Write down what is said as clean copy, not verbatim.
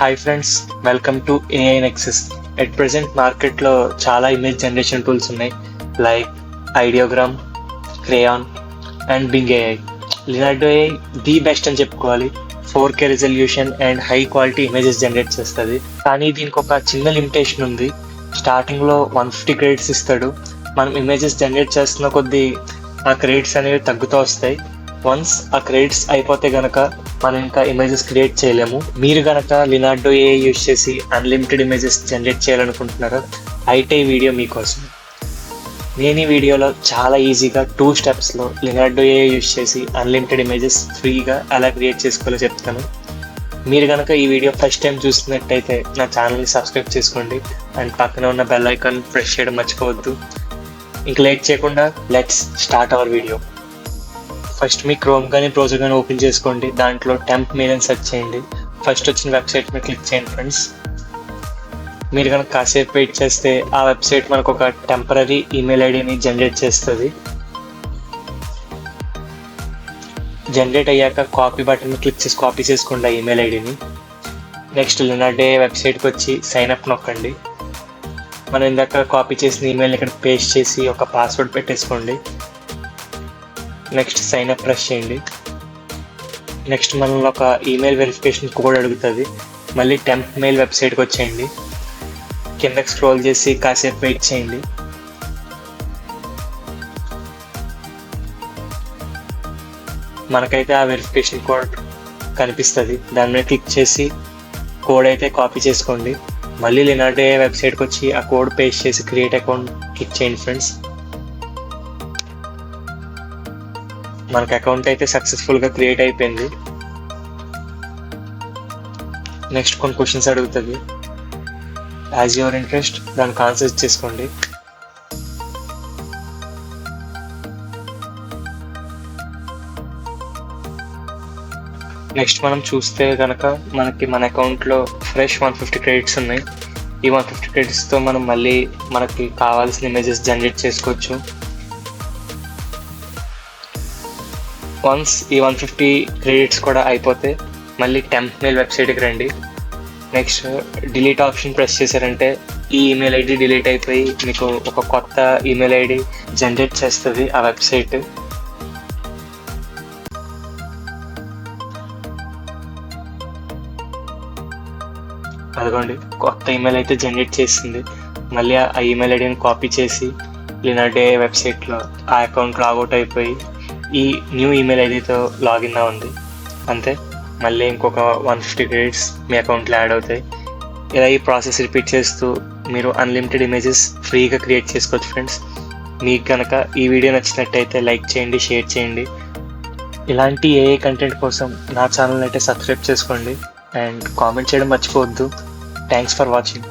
Hi friends, welcome to AI Nexus. At present మార్కెట్లో చాలా image generation tools ఉన్నాయి, like Ideogram, Craiyon and Bing AI. Leonardo AI the best అని చెప్పుకోవాలి. 4K resolution and high quality images generate చేస్తుంది. కానీ దీనికి ఒక చిన్న లిమిటేషన్ ఉంది. స్టార్టింగ్లో 150 క్రెడిట్స్ ఇస్తాడు. మనం ఇమేజెస్ జనరేట్ చేస్తున్న కొద్దీ ఆ క్రెడిట్స్ అనేవి తగ్గుతూ వస్తాయి. వన్స్ ఆ క్రెడిట్స్ అయిపోతే గనక మనం ఇంకా ఇమేజెస్ క్రియేట్ చేయలేము. మీరు గనక లినార్డో AI యూజ్ చేసి అన్లిమిటెడ్ ఇమేజెస్ జనరేట్ చేయాలనుకుంటున్నారా? అయితే ఈ వీడియో మీకోసం. నేను ఈ వీడియోలో చాలా ఈజీగా 2 స్టెప్స్లో లినార్డో AI యూజ్ చేసి అన్లిమిటెడ్ ఇమేజెస్ ఫ్రీగా ఎలా క్రియేట్ చేసుకోవాలో చెప్తాను. మీరు కనుక ఈ వీడియో ఫస్ట్ టైం చూస్తున్నట్టయితే నా ఛానల్ని సబ్స్క్రైబ్ చేసుకోండి అండ్ పక్కన ఉన్న బెల్ ఐకాన్ ప్రెస్ చేయడం మర్చిపోవద్దు. ఇంక లేట్ చేయకుండా let's start our video. First me chrome కానీ బ్రౌజర్ కానీ ఓపెన్ చేసుకోండి. దాంట్లో టెంప్ మెయిల్ అని సెర్చ్ చేయండి. ఫస్ట్ వచ్చిన వెబ్సైట్ మీద క్లిక్ చేయండి ఫ్రెండ్స్. మీరు కనుక కాసేపు వెయిట్ చేస్తే ఆ వెబ్సైట్ మనకు ఒక టెంపరీ ఈమెయిల్ ఐడిని జనరేట్ చేస్తుంది. జనరేట్ అయ్యాక కాపీ బటన్ క్లిక్ చేసి కాపీ చేసుకోండి ఆ ఈమెయిల్ ఐడిని. నెక్స్ట్ లినార్డో AI వెబ్సైట్కి వచ్చి సైన్ అప్ నొక్కండి. మనం ఇందాక కాపీ చేసిన ఈమెయిల్ని ఇక్కడ పేస్ట్ చేసి ఒక పాస్వర్డ్ పెట్టేసుకోండి. నెక్స్ట్ సైన్ అప్ ప్రెస్ చేయండి. నెక్స్ట్ మనల్ని ఒక ఈమెయిల్ వెరిఫికేషన్ కోడ్ అడుగుతుంది. మళ్ళీ టెంప్ మెయిల్ వెబ్సైట్కి వచ్చేయండి. కిందకి స్క్రోల్ చేసి కాసేపు వెయిట్ చేయండి. మనకైతే ఆ వెరిఫికేషన్ కోడ్ కనిపిస్తుంది. దాని మీద క్లిక్ చేసి కోడ్ అయితే కాపీ చేసుకోండి. మళ్ళీ లినార్డో AI వెబ్సైట్కి వచ్చి ఆ కోడ్ పేస్ట్ చేసి క్రియేట్ అకౌంట్ క్లిక్ చేయండి ఫ్రెండ్స్. మనకి అకౌంట్ అయితే సక్సెస్ఫుల్గా క్రియేట్ అయిపోయింది. నెక్స్ట్ కొన్ని క్వశ్చన్స్ అడుగుతుంది. యాజ్ యువర్ ఇంట్రెస్ట్ దానికి ఆన్సర్ చేసుకోండి. నెక్స్ట్ మనం చూస్తే కనుక మనకి మన అకౌంట్లో ఫ్రెష్ 150 క్రెడిట్స్ ఉన్నాయి. ఈ 150 క్రెడిట్స్తో మనం మళ్ళీ మనకి కావాల్సిన ఇమేజెస్ జనరేట్ చేసుకోవచ్చు. వన్స్ ఈ 150 క్రెడిట్స్ కూడా అయిపోతే మళ్ళీ టెంప్ మెయిల్ వెబ్సైట్కి రండి. నెక్స్ట్ డిలీట్ ఆప్షన్ ప్రెస్ చేశారంటే ఈ ఈమెయిల్ ఐడి డిలీట్ అయిపోయి మీకు ఒక కొత్త ఈమెయిల్ ఐడి జనరేట్ చేస్తుంది ఆ వెబ్సైట్. అదిగోండి, కొత్త ఈమెయిల్ అయితే జనరేట్ చేసింది. మళ్ళీ ఆ ఈమెయిల్ ఐడిని కాపీ చేసి లినార్డో AI వెబ్సైట్లో ఆ అకౌంట్ లాగౌట్ అయిపోయి ఈ న్యూ ఈమెయిల్ ఐడితో లాగిన్ ఉంది. అంతే, మళ్ళీ ఇంకొక 150 క్రెడిట్స్ మీ అకౌంట్లో యాడ్ అవుతాయి. ఇలా ఈ ప్రాసెస్ రిపీట్ చేస్తూ మీరు అన్లిమిటెడ్ ఇమేజెస్ ఫ్రీగా క్రియేట్ చేసుకోవచ్చు ఫ్రెండ్స్. మీకు కనుక ఈ వీడియో నచ్చినట్టయితే లైక్ చేయండి, షేర్ చేయండి. ఇలాంటి AI కంటెంట్ కోసం నా ఛానల్ని అయితే సబ్స్క్రైబ్ చేసుకోండి అండ్ కామెంట్ చేయడం మర్చిపోవద్దు. Thanks for watching.